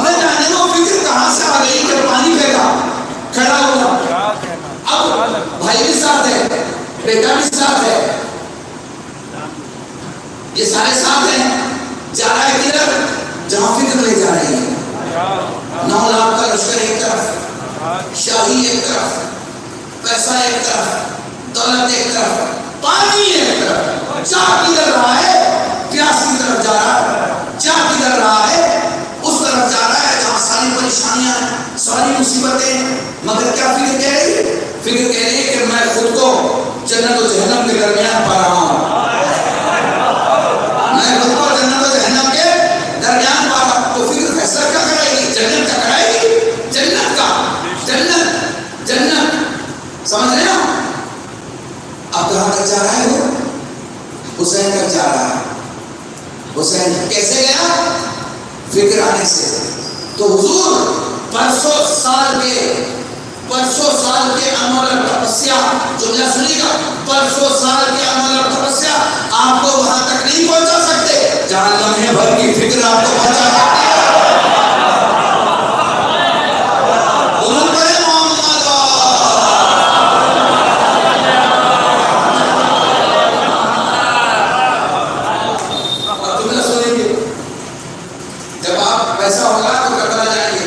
نہ جانے وہ فکر کہاں سے آ گئی کہ پانی پھینکا، کھڑا ہوا. اب بھائی بھی ساتھ ہے، بیٹا بھی ساتھ ہے، یہ سارے ساتھ ہیں. جا رہا ہے کدھر؟ جہاں فکر لے جا رہی ہے. 9 لاکھ کا لشکر ایک طرف، شاہی ایک طرف، پیسہ ایک طرف، دولت ایک طرف، پانی ایک طرف. چاہ کدھر رہا ہے؟ پیاس کی طرف جا رہا ہے. چاہ کدھر رہا ہے؟ اس طرف جا رہا ہے جہاں ساری پریشانیاں ہیں، ساری مصیبتیں. مگر کیا فکر کہہ رہی ہے؟ فکر کہہ رہی ہے کہ میں خود کو جنت و جہنم کے درمیان پا رہا ہوں. میں خود کو جنت و جہنم کے درمیان پا رہا ہوں. تو فکر فیصلہ کیا کرائے گی؟ جنت کا کرائے گی. جنت کا، جنت سمجھ رہے ہو؟ اب کہاں تک جا رہا ہے وہ؟ حسین تک جا رہا ہے. حسین کیسے گیا؟ فکر آنے سے. تو حضور پرسوں سال کے عمل اور تپسیا، جملہ سنیے گا، پرسوں سال کے عمل اور تپسیا آپ کو وہاں تک نہیں پہنچا سکتے جہاں لمحے بھر کی فکر آپ کو پہنچا سکتی ہے. جب آپ پیسہ ہوگا تو کربلا جائیں گے،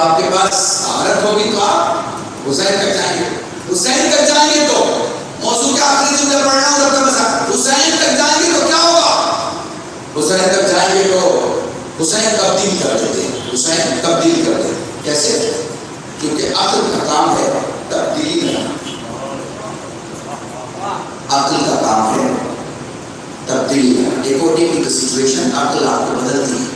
آپ کے پاس عورت ہوگی تو آپ حسین تک جائیں گے. حسین تک جائیں گے تو موضوع کیا آخری جملے پڑھنا ادھر کا مسئلہ. حسین تک جائیں گے تو کیا ہوگا؟ حسین تک جائیں گے تو حسین تبدیل کر دیتے ہیں. حسین تبدیل کر دیتے. کیسے؟ کیونکہ عقل کا کام ہے تبدیل. عقل کا کام ہے تبدیل. اکارڈنگ ٹو دی سچویشن عقل آپ کو بدلتی ہے.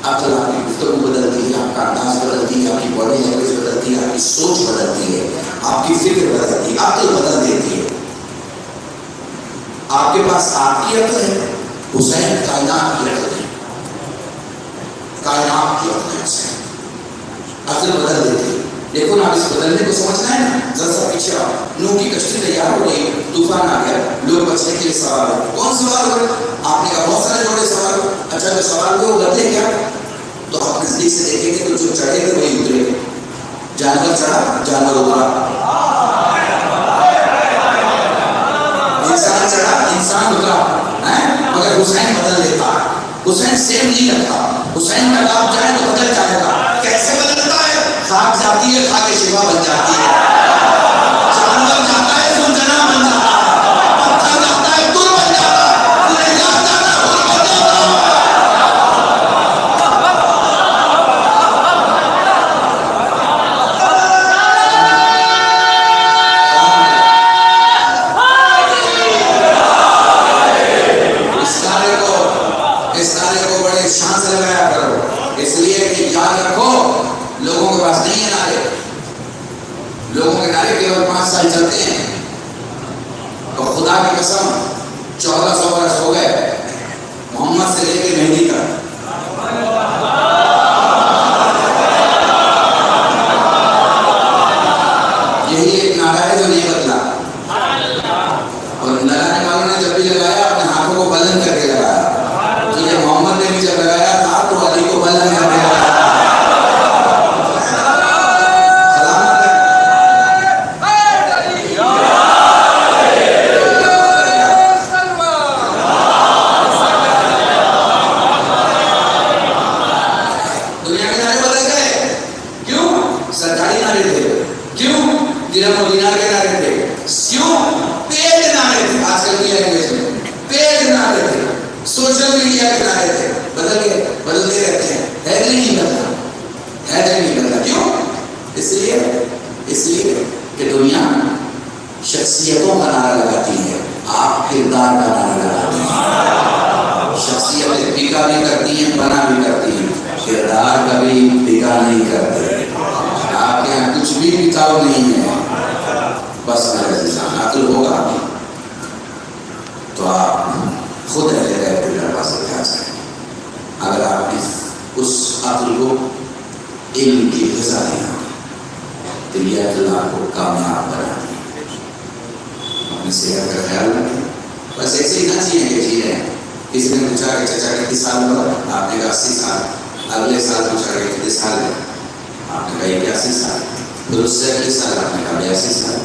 عقل آپ کی گفتگو بدلتی ہے, آپ کا انداز بدلتی ہے, آپ کی باڈی لینگویج بدلتی ہے, آپ کی سوچ بدلتی ہے, آپ کی فکر بدلتی ہے, عقل بدل دیتی ہے. آپ کے پاس آپ کی عقل ہے, حسین کائنات کی عقل ہے. کائنات کی عقل ہے حسین. عقل بدل دیتی ہے. دیکھو نا, اس بدلنے کو سمجھنا ہے نا. ذرا سا پیچھے آؤ. نوح کی کشتی تیار ہو رہی ہے, طوفان آ گیا, لوگ بچنے کے لیے سوار ہو. کون سوار ہو؟ آپ نے کہا بہت سارے جوڑے سوار ہو. اچھا جو سوار ہوئے وہ گدھے کیا؟ تو آپ نزدیک سے دیکھیں گے تو جو چڑھے گا وہی اترے. جانور چڑھا, جانور اترا. انسان چڑھا, انسان اترا. مگر حسین بدل دیتا. حسین سیم نہیں رکھتا. حسین کا آپ جائے تو بدل جائے گا. کیسے بدلتا ہے؟ خاک جاتی ہے, خاک شفا بن جاتی ہے. جانور جاتا ہے, سنجنا بن جاتا ہے. پتھر جاتا ہے, تر بن جاتا ہے. گنہگار جاتا ہے, خود بن جاتا ہے. اس نعرے کو بڑے شان سے لگایا کرو, اس لیے کہ یاد رکھو لوگوں کے پاس نہیں ہے نعرے. لوگوں کے نعرے کیول 5 سال چلتے ہیں, اور خدا کی قسم 1400 برس ہو گئے محمد سے لے کے مہدی تک. یہی ایک نعرہ ہے جو نہیں بدلا. اور لگانے والوں نے جب بھی لگایا اپنے ہاتھوں کو بلند کر کے لگایا. محمد نے بھی جب لگایا تھا تو علی کو بلند کر دیا. دنیا کے نعرے بدل گئے. کیوں؟ سرکاری نعرے تھے. کیوں؟ درہم و دینار کے نعرے تھے. کیوں؟ پیڈ نعرے تھے. آج کل کی لینگویج میں پیڈ نعرے تھے. سوشل میڈیا کے نعرے تھے. بدل گئے, بدلتے رہتے ہیں. ہے نہیں بدلا, ہے نہیں بدلا. کیوں؟ اس لیے کہ دنیا شخصیتوں کا نعرہ لگاتی ہے, آپ کردار کا نعرہ لگاتے ہیں. شخصیتیں بگا بھی کرتی ہیں, بنا بھی کرتی ہیں, کردار کبھی بگا نہیں کرتے. آپ کے یہاں کچھ بھی بکاؤ نہیں ہے. بس عقل ہوگا تو آپ خود غیر کے دروازے پہ آ جائیں. اگر آپ نے اس عقل کو علم کی غذا دیا تو یہ عقل آپ کو کامیاب بنا دے. اپنی صحت کا خیال رکھیں. بس ایسے ہی نہ چاہیے کہ جی رہے ہیں. کسی نے پوچھا کہ چچا کتنے سال ہوا؟ آپ نے کہا 80 سال. اگلے سال پوچھا کہ کتنے سال ہے؟ آپ نے کہا 81 سال. پھر اس سے اگلے سال آپ نے کہا 82 سال.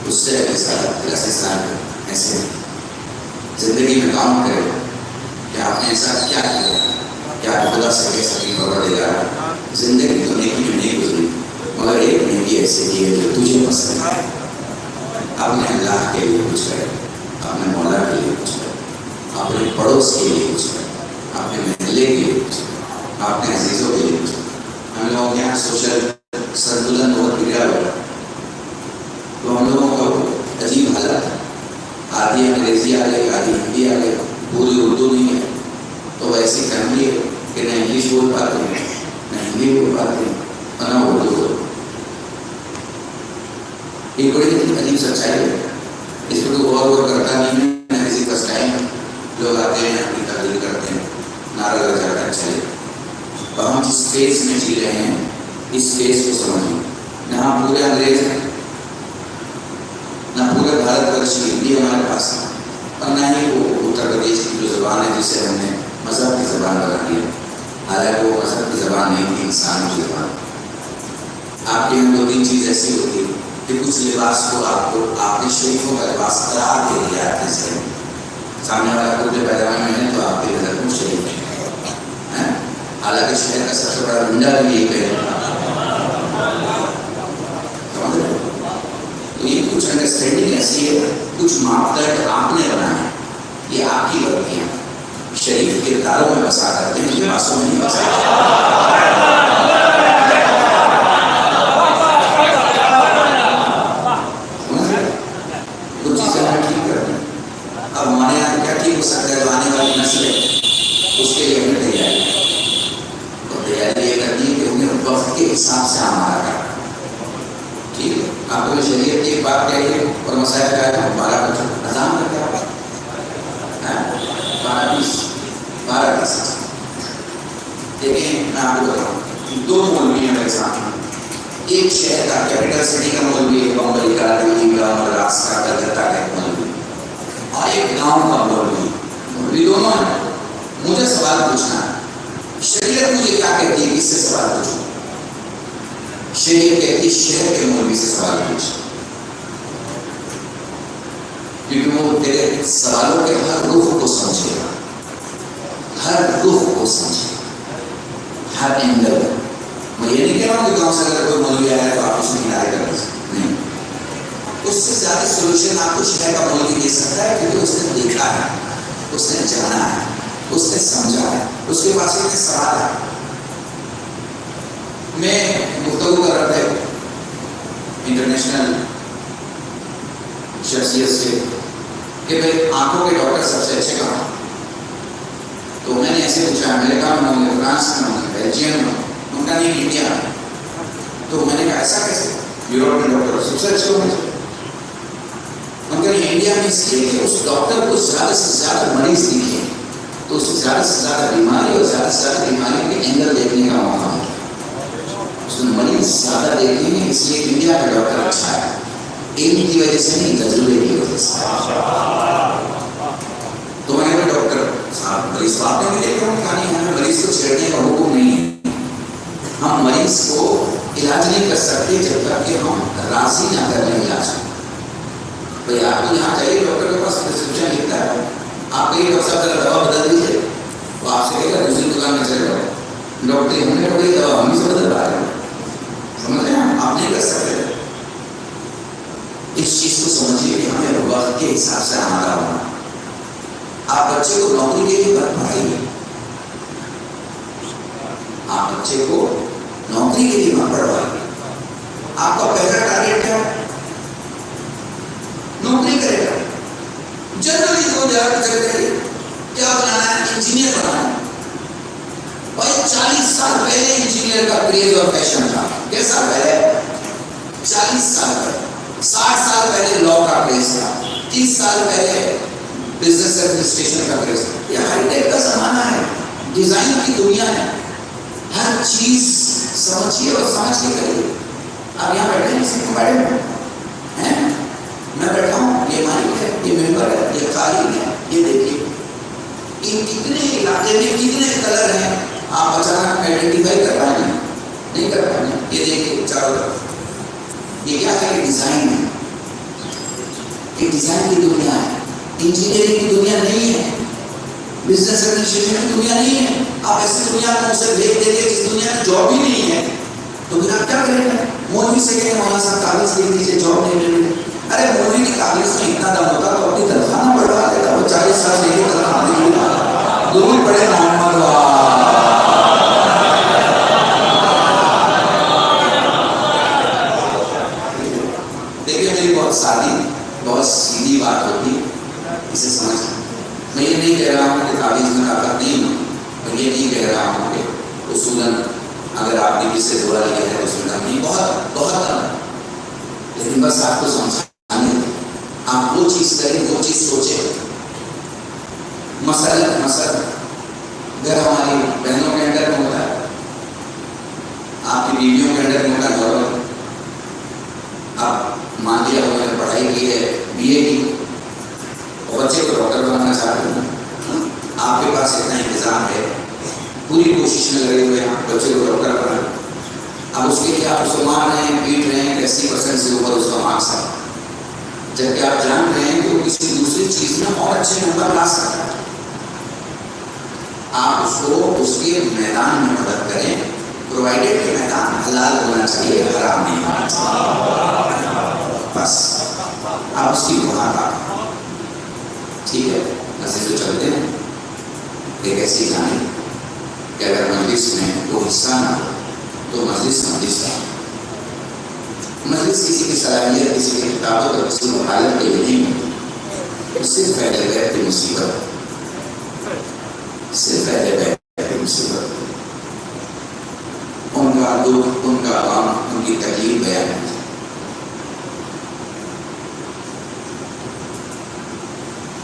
اس سے اگلے سال 83 سال. ایسے زندگی میں کام کرے کہ آپ نے ایسا کیا کیا, کیا خدا سے کہہ سکیں پروردگار زندگی تو نیکی میں نہیں گزری مگر ایک نیکی ایسے کی ہے جو تجھے پسند ہے. اپنے اللہ کے لیے کچھ کرے, اپنے مولا کے لیے کچھ کرے, اپنے پڑوس کے لیے کچھ کرے, اپنے محلے کے لیے کچھ کرے, اپنے عزیزوں کے لیے کچھ کرے. ہم لوگوں کے یہاں سوشل سنتولن بہت بگڑا ہوا ہے. تو ہم لوگوں کا عجیب حالت ہے. آدھی انگریزی آ گئی, آدھی ہندی آ گئی, پوری اردو نہیں ہے. تو ایسی فیملی ہے کہ نہ انگلش بول پاتے ہیں, نہ ہندی بول پاتے ہیں, اور نہ اردو بول. یہ بڑی عجیب سچائی ہے. اس پر کوئی غور کرتا نہیں ہے. نہ کسی کا اسٹائل. لوگ آتے ہیں, اپنی تقریر کرتے ہیں, نعرہ لگ جاتا ہے چلے. اور ہم جس فیس میں جی رہے ہیں اس فیس کو سمجھیں. نہ ہم پورے انگریز ہیں, نہ پورے بھارت ورش کی ہندی ہمارے پاس ہے, اور نہ ہی وہ اتر پردیش کی جو زبان ہے جسے ہم نے مذہب کی زبان بنا دیا. حالانکہ وہ مذہب کی زبان نہیں تھی, انسان کی زبان. آپ کے یہاں 2-3 چیز ایسی ہوتی ہے کہ کچھ لباس کو آپ کو آپ نے شریفوں کا لباس قرار دے دیا آپ نے سے. سامنے والا کرتے پیداوار میں ہے تو آپ کے نظر میں شریف ہے. حالانکہ شہر کا سب سے بڑا گنڈا بھی یہی کہے انڈرسٹینڈنگ ایسی ہے، کچھ ماپدنڈ آپ نے بنایا، یہ آپ کی غلطیاں شریف کرداروں میں بسا کرتے ہیں، یہ باتوں میں نہیں بسا۔ کچھ چیزیں ہمیں ٹھیک کرتے ہیں، اب ہمارے یہاں کیا ٹھیک ہو سکتا ہے؟ جو آنے والی نسل ہے اس کے لیے ہمیں تیاری ہے، اور تیاری یہ کرنی ہے کہ انہیں وقت کے حساب سے ہمارا کرنا ٹھیک ہے۔ آپ کو شریعت کی ایک بات کہیے اور مسائل کا ہے 12 اذان کا کیا 12 دیکھیں، میں آپ کو بتاؤں 2 مولوی ہیں میرے سامنے، ایک شہر کا کیپٹل سٹی کا مولوی ہے، بمبئی کا، دلی کا، مدراس کا، کلکتہ کا ایک مولوی، اور ایک گاؤں کا مولوی دونوں ہیں۔ مجھے سوال پوچھنا ہے، شریعت مجھے کیا کہتی ہے؟ کس سے سوال پوچھوں؟ شریعت کہتی ہے شہر کے مولوی سے سوال پوچھ، کیونکہ وہ تیرے سوالوں کے ہر رخ کو سمجھے گا، ہر رخ کو سمجھے گا، ہر اینگل۔ میں یہ نہیں کہہ رہا ہوں کہ گاؤں سے اگر کوئی مولوی آیا ہے تو آپ اس میں کنارے کر دیں، نہیں، اس سے زیادہ سولوشن آپ کو شہر کا مولوی دے سکتا ہے، کیونکہ اس نے دیکھا ہے، اس نے جانا ہے، اس نے سمجھا ہے، اس کے پاس ایک سوال ہے۔ میں گفتگو کر رہا تھا انٹرنیشنل شخصیت سے کہ بھائی آنکھوں کے ڈاکٹر سب سے اچھے کہاں؟ تو میں نے ایسے پوچھا، امریکہ میں ہوں گے، فرانس میں ہوں گے، بیلجیم میں، ان کا نہیں انڈیا میں۔ تو میں نے کہا ایسا کیسے؟ یوروپ میں ڈاکٹر سب سے اچھے ہوں گے، ان کا نہیں انڈیا میں، اس لیے کہ اس ڈاکٹر کو زیادہ سے زیادہ مریض دکھے تو اس کو زیادہ سے زیادہ بیماری اور زیادہ سے زیادہ بیماری کے اینگل دیکھنے کا موقع ملتا ہے، اس کو مریض زیادہ دیکھیں گے، اس لیے انڈیا کا ڈاکٹر اچھا ہے، علم کی وجہ سے نہیں، تجربے کی وجہ سے۔ تو میں نے ڈاکٹر صاحب مریض کو آپ نے بھی دیکھا ہوگا، نہیں ہمیں مریض کو چھیڑنے کا حکم نہیں ہے، ہم مریض کو علاج نہیں کر سکتے جب تک کہ ہم راضی نہ کر لیں علاج کو۔ بھائی آپ کو یہاں جائیے، ڈاکٹر کے پاس پرسکرپشن لکھتا ہے، آپ کہیں ڈاکٹر صاحب ذرا دوا بدل دیجیے، تو آپ سے کہے گا دوسری دکان میں چلے جاؤ، ڈاکٹر ہم نے پڑھی دوا ہم ہی سے بدل پا رہے ہیں، سمجھ رہے ہیں؟ آپ نہیں کر سکتے۔ اس چیز کو سمجھیے کہ ہمیں وقت کے حساب سے ہمارا ہونا۔ آپ بچے کو نوکری کے لیے مت پڑھائیے، آپ بچے کو نوکری کے لیے مت پڑھوائیے۔ آپ کا پہلا ٹارگیٹ کیا ہے؟ نوکری کرے گا، جنرلی دو ہزار کیا بنانا ہے؟ انجینئر بنانا ہے۔ بھائی 40 سال پہلے انجینئر کا کریز اور پیشن تھا، کیسا پہلے؟ 40 سال پہلے، 60 سال پہلے لا کا کریز تھا، 30 سال پہلے بزنس ایڈمنسٹریشن کا کریز تھا۔ یہ ہائی ٹیک کا زمانہ ہے، ڈیزائن کی دنیا ہے، ہر چیز سمجھیے اور سمجھ کے کریے۔ آپ یہاں بیٹھے ہیں، صرف بیٹھے ہیں، میں بیٹھا ہوں، یہ مائک ہے، یہ ممبر ہے، یہ قالین ہے، یہ دیکھیے ان کتنے علاقے میں کتنے کلر ہیں، آپ اچانک آئیڈینٹیفائی کر پائیں گے؟ نہیں کر پائیں گے۔ یہ دیکھیے چاروں طرف، یہ کیا ہے؟ یہ ڈیزائن ہے، یہ ڈیزائن کی دنیا ہے، انجینئرنگ کی دنیا نہیں ہے، بزنس ایڈمنسٹریشن کی دنیا نہیں ہے۔ آپ ایسی دنیا میں اسے بھیج دیں گے جس دنیا میں جاب ہی نہیں ہے، تو پھر آپ کیا کریں گے؟ مولوی سے کہیں مولانا صاحب کاغذ لکھ دیجیے، جاب نہیں مل رہی۔ ارے مولوی کی کاغذ میں اتنا دم ہوتا تو اپنی تنخواہ نہ بڑھوا دیتا، وہ 40 سال لے کے تنخواہ نہیں ملا، دور پڑے محمد دیکھیے میری بہت سادی بہت سیدھی بات ہوتی، اسے سمجھ میں یہ نہیں کہہ رہا ہوں کہ تعویذ میں طاقت نہیں ہو، اور یہ نہیں کہہ رہا ہوں کہ اصولاً اگر آپ نے کسی سے دعا لیا ہے تو اس میں نہیں، بہت بہت کم ہے، لیکن بس آپ کو سمجھانے آپ وہ چیز کریں، وہ چیز سوچیں۔ مثلاً اگر ہماری بہنوں کے اندر میں ہوتا ہے، آپ کی بیویوں کے اندر میں ہوتا ہے، گھر آپ مان لیا انہوں نے پڑھائی کی ہے BA کی، اور بچے کو ڈاکٹر بنانا چاہتے ہیں، آپ کے پاس اتنا انتظام ہے، پوری کوشش میں لگے ہوئے ہیں بچے کو ڈاکٹر بنانا، اب اس کے لیے آپ اس کو مار رہے ہیں، پیٹ رہے ہیں، 80% سے اوپر اس کا مارکس ہے، جبکہ آپ جان رہے ہیں کہ وہ کسی دوسری چیز میں اور اچھے نمبر لا سکتا ہے۔ آپ اس کو اس کے میدان میں مدد کریں، پرووائڈیڈ کے میدان حلال ہونا چاہیے، حرام نہیں ہونا چاہیے، بس آپ اس کی بات آپ ٹھیک ہے مسجد تو چلتے ہیں ایک ایسی جانے کہ اگر مجلس میں تو حصہ نہ ہو تو مجلس کا مجلس کسی کی صلاحیت کسی کی کتابت اور کسی کو حالت کے لیے نہیں ہوتی، صرف پہلے غیر کی مصیبت، صرف پہلے غیر کی مصیبت، ان کا دکھ، ان کا غم، ان کی تکلیف بیان ہے۔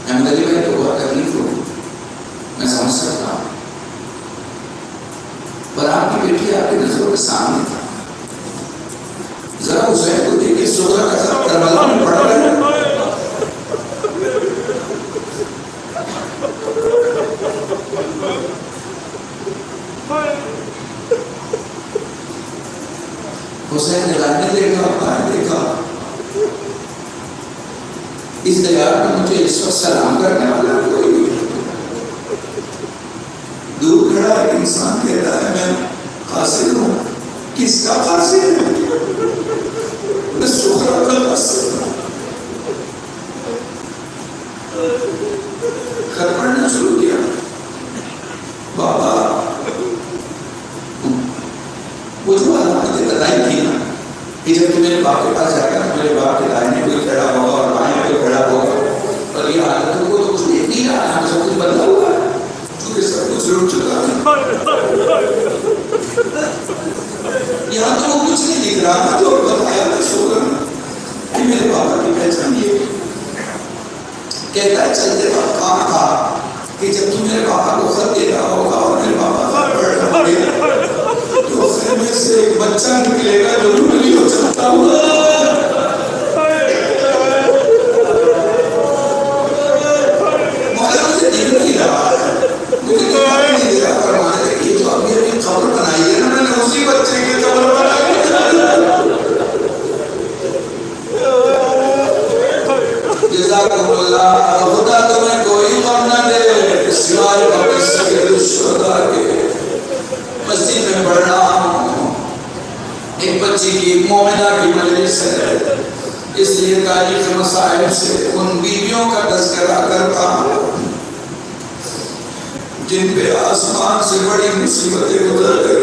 احمد علی بھائی تو بہت تکلیف ہو، میں سمجھ سکتا ہوں، پر آپ کی بیٹی آپ کی نظروں کے سامنے تھا، ذرا حسین کو دیکھیے سغرا کا سب کربلا میں پڑ رہا ہے، حسین نے لانے دیکھا، پانی دیکھا، اس دیار میں مجھے اس وقت سلام کرنے والا کوئی نہیں، دور کھڑا ایک انسان کہتا ہے میں قاصد ہوں، کس کا قاصد ہے؟ میں سغرا کا قاصد ہوں۔ گھر پڑھنا شروع کیا، بابا وہ جو علامتیں بتائی تھی نا کہ جب تو میرے باپ کے پاس جائے گا میرے باپ کے دائیں کوئی کھڑا ہوگا اور بائیں کوئی کھڑا ہوگا، اور یہ حالتوں کو تو کچھ دیکھ نہیں رہا ہے، سب کچھ بدلا ہوا ہے کیونکہ سب کچھ رک چکا ہے، یہاں تو وہ کچھ نہیں دکھ رہا تھا، جو بتایا میں سغرا کہ میرے بابا کی پہچان یہ کہتا ہے چلتے وقت کام تھا کہ جب تم میرے بابا کو خط دے رہا ہوگا اور میرے بابا خط پڑھ رہا ہوگا تو خیمے سے ایک بچہ نکلے گا جو رولی ہو چلتا ہوا، مولا مجھے دیکھ نہیں رہا ہے، مجھے دکھائی نہیں دے رہا، فرمانے لگے یہ جو ابھی ابھی خبر بنائی ہے نا میں نے اسی بچے کی خبر بنائی ہے، جزاکم اللہ، خدا تمہیں کوئی غم نہ دے سوائے اپنے سید الشہداء کے۔ مسجد میں پڑھ رہا ہوں، ایک بچی کی مومنہ کی مجلس ہے، اس لیے تاریخ مسائل سے ان بیویوں کا تذکرہ کرتا ہوں جن پہ آسمان سے بڑی مصیبتیں گزر گئی۔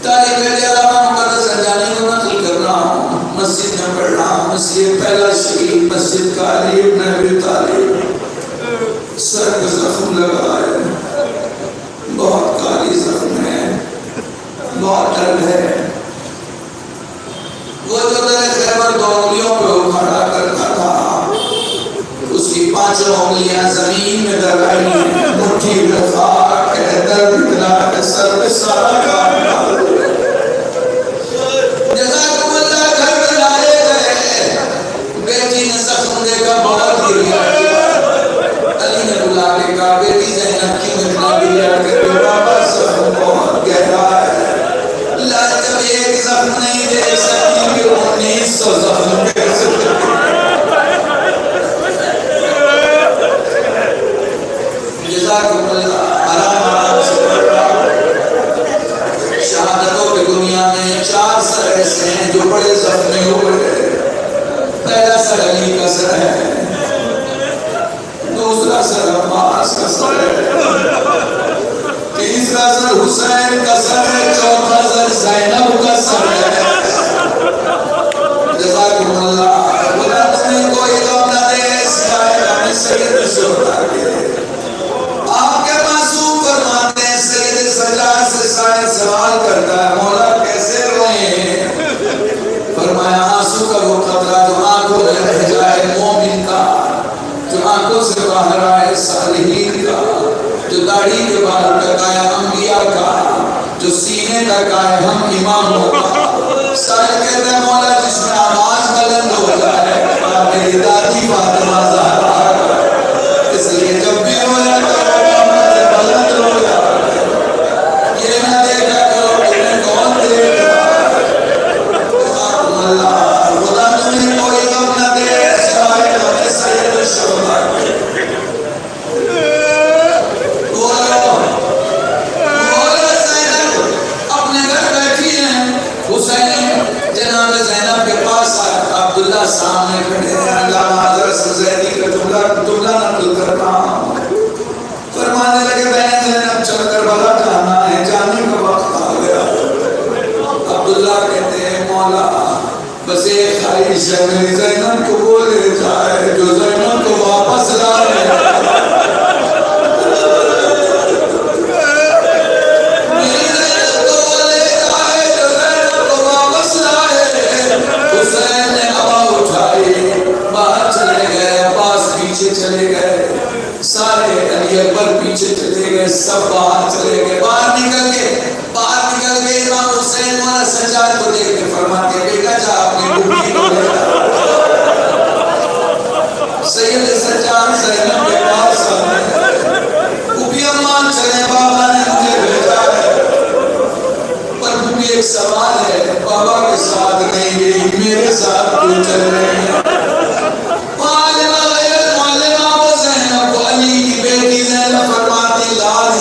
تاریخ علامہ مقدس انجانی کو نقل کر رہا ہوں، مسجد میں پڑھ رہا ہوں، مسجد پہلا شریف مسجد کا علی ابن ابی طالب سر کا زخم لگا ہے، بہت کاری زخم ہے، بہت درد ہے، وہ جو در خیبر دو انگلیوں پہ اکھاڑا کرتا تھا اس کی پانچوں انگلیاں زمین میں درائی ہیں، مٹھی میں خاک ہے، درد اتنا ہے سر پہ سارا کام ڈال دیا۔ جزاکم اللہ، گھر میں لائے گئے، بیٹی نے زخم دے کر بہت گریا، علی نے بلا کے کہا بیٹی زینب کیوں اتنا گریا کہ بابا زخم بہت گہرا ہے، جب ایک زخم نہیں دے سکتی کہ 1900 زخم کیسے جزاکم اللہ۔ آرام سے پڑھ رہا ہوں، شہادتوں کی دنیا میں 4 سر ایسے ہیں جو بڑے زخمی ہوئے، پہلا سر علی کا سر ہے، دوسرا سر عباس کا سر ہے، تیسرا سر حسین کا سر ہے، چوتھا سر زینب کا سر ہے۔ جزاکم اللہ، خدا تمہیں کوئی غم نہ دے سوائے اپنے سید الشہداء کے۔ آپ کے معصوم فرماتے ہیں سید سجاد سے سائل سوال کرتا ہے مولا کیسے روئے؟ فرمایا آنسو کا وہ قطرہ جو آنکھوں میں رہ جائے مومن کا، جو آنکھوں سے باہر آئے صالحین کا، جو داڑھی کے باہر تک آیا انبیاء کا، جو سینے تک آئے ہم اماموں کا۔ سائل کہتا ہے مولا جس میں آواز بلند ہو جائے میری دادی فاطمہ زہرا کا، اس لیے جب بھی رویا کرو مجھے بلند رویا، یہ نہ دیکھا کرو تمہیں کون دیکھ رہا ہے۔ اللہ خدا تمہیں کوئی غم نہ دے سوائے اپنے سید الشہداء کے۔ حسین جناب زینب والا بس ایک خواہش ہے میری زینب کو وہ لے جائے جو زینب کو واپس لائے میری زینب کو وہ لے جائے جو زینب کو واپس لائے حسین نے ہوا اٹھائی باہر چلے گئے عباس پیچھے چلے گئے سارے علی اکبر پیچھے چلے گئے سب باہر چلے گئے باہر نکل گئے امام حسین والا سجاد کو دیکھ کے فرماتے ہیں بیٹا جا اپنی بھوکی کو لے جا سید سجاد زینب کے پاس آنے بھوکی امان چلے بابا نے مجھے بھیجا ہے پر بھوکی ایک سوال ہے بابا کے ساتھ نہیں گئی میرے ساتھ کیوں چل رہے ہیں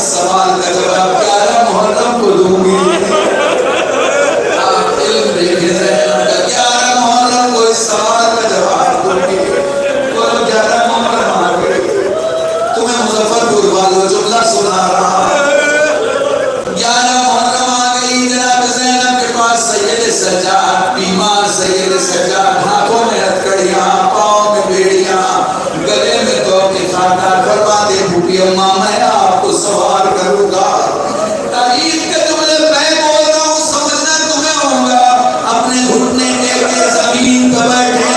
سوال کا جواب 11 محرم کو دوں گی آپ علم دیکھیں زینب کا 11 محرم کو اس سوال کا جواب دوں گی بولو 11 محرم آ گئی تمہیں مظفرپور والوں جملہ سنا رہا 11 محرم آ گئی جناب زینب کے پاس سید سجاد بیمار سید سجاد ہاتھوں میں ہتھکڑیاں پاؤں میں بیڑیاں گلے میں توقی خاندار فرماتے بھوپی اماں میں آپ کو سوار کروں گا تاریخ کے جملے میں بول رہا ہوں سمجھنا تمہیں ہوگا اپنے گھٹنے کے زمین پر بیٹھے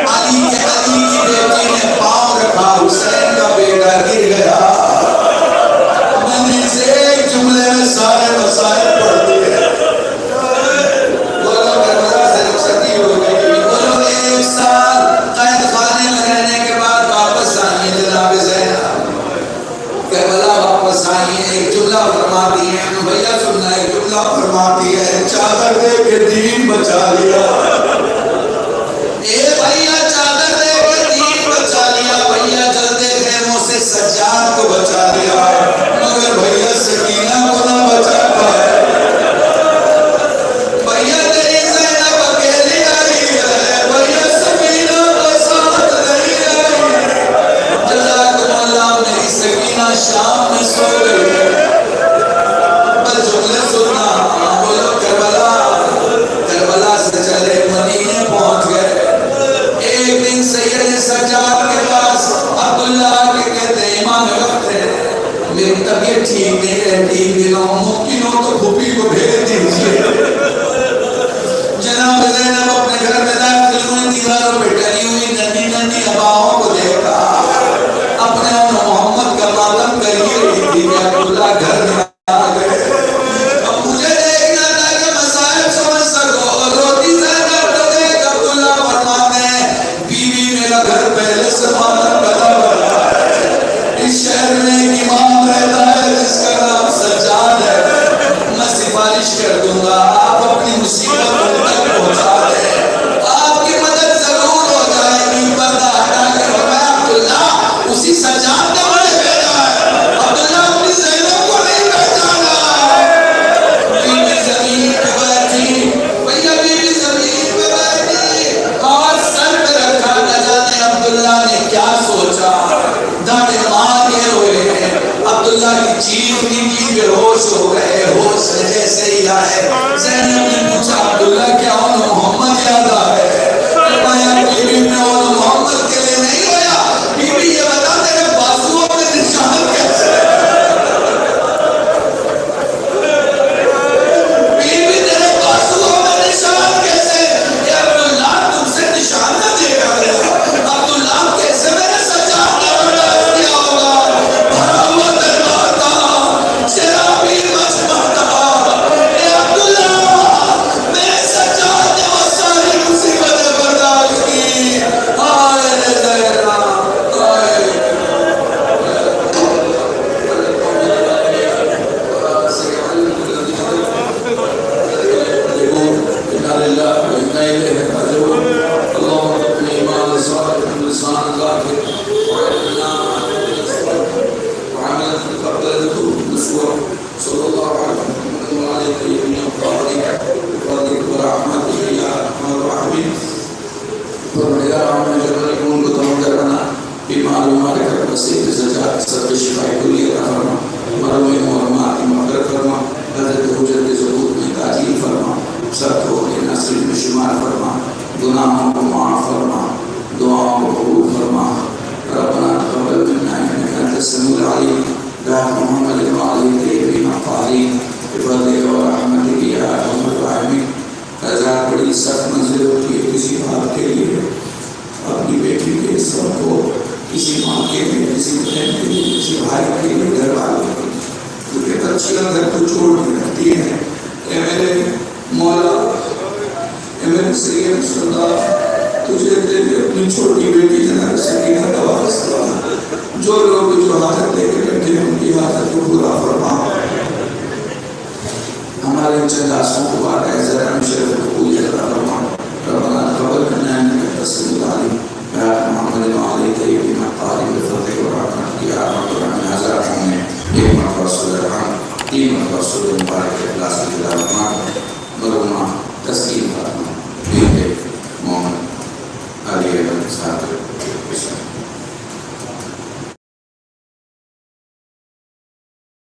علی کی بیٹی نے پاؤں رکھا حسین کا بیٹا گر گیا میں نے اسے ایک جملے میں سارے مسائل پڑھ دیے بولو کربلا سے رخصتی ہو گئی بولو 1 سال قید خانے میں رہنے کے بعد واپس آئیے جناب زینب کربلا واپس آئیے ایک جملہ فرماتی ہے بھیا سننا ایک جملہ فرماتی ہے چادر دے کے دین بچا لیا اے بھیا چادر دے کے دین بچا لیا بھیا جلدے خیموں سے سجاد کو بچا لیا مگر بھیا سکینہ کو نہ بچا پائے بھیا تیری زینب اکیلی آئی ہے بھیا سکینہ کو ساتھ نہیں آئی جزاکم اللہ میری سکینہ شام میں سو گئی ہے پر جملے سننا بولو کربلا سے چلے مدینے پہنچ گئے ایک دن سید سجاد کے پاس عبداللہ کے کہتے ہیں امام وقت ہے میری طبیعت ٹھیک نہیں رہتی دنوں ممکن ہو تو پھوپھی کو بھیج دیجیے جناب زینب اپنے گھر میں داخل ہوئی دیواروں پہ ڈری ہوئی ننی ننی اباؤں کو دیکھا اپنے محمد کا ماتم کر ہی رہی تھی کہ عبداللہ گھر میں آ گئے اب مجھے دیکھنا تھا کہ مسائل سمجھ سکو اور روٹی زینب تو دیکھ عبداللہ فرماتے ہیں بیوی میرا گھر پہلے سے ماتم کر رہا ہے اس شہر میں ایک امام رہتا ہے جس کا نام سجاد ہے میں سفارش کر دوں گا آپ اپنی مصیبت کو تک پہنچا دیں آپ کی مدد ضرور ہو جائے گی پردہ ہٹا کر فرمایا عبداللہ اسی سجاد نے مجھے بھیجا ہے عبداللہ اپنی زینب کو نہیں پہچانا بیوی زمین پہ بیٹھی بھیا بیوی زمین پہ بیٹھی ہاتھ سر پہ رکھا نہ جانے عبداللہ نے کیا سوچا داڑھی مارے ہوئے عبداللہ کی چیخ کی بے ہوش ہو گئے ہوش سے جیسے ہی آئے زینب نے پوچھا عبداللہ کیا انہوں محمد یاد آئے فرمایا بیوی میں انہوں محمد کے لیے نہیں ہویا بیوی یہ بتا تیرے بازوؤں میں نشان کیسے بیوی تیرے بازوؤں میں نشان کیسے کہ عبداللہ تم سے نشان نہ دیکھا گیا عبداللہ کیسے میرے سجاد نے برداشت کیا ہوگا بھرا ہوا دربار تھا شرابی مجمع تھا اے عبداللہ میرے سجاد مقالین بفضل و رحمتک یا ارحم الراحمین۔ حضرات بڑی سخت منزل ہوتی ہے کسی باپ کے لیے اپنی بیٹی کے سب کو، کسی ماں کے لیے، کسی بہن کے لیے، کسی بھائی کے لیے، گھر والوں کے لیے، کیونکہ بچیاں گھر کو چھوڑ کے رکھتی ہیں۔ اے میرے مولا، اے میرے سید صلی اللہ، تجھے تیری اپنی چھوٹی بیٹی جناب سکینہ کا واسطہ، جو لوگ جو حاجت لے کے بیٹھے ہیں ان کی حاجت کو پورا فرما۔ ہمارے چند آسوں کو بات ہے ذرا شرف قبول عطا فرما۔ ربنا تقبل منا انك تسمع العليم، يا محمد وعلى آله الطيبين الطاهرين بفضلك ورحمتك يا ارحم الراحمين۔ حضرات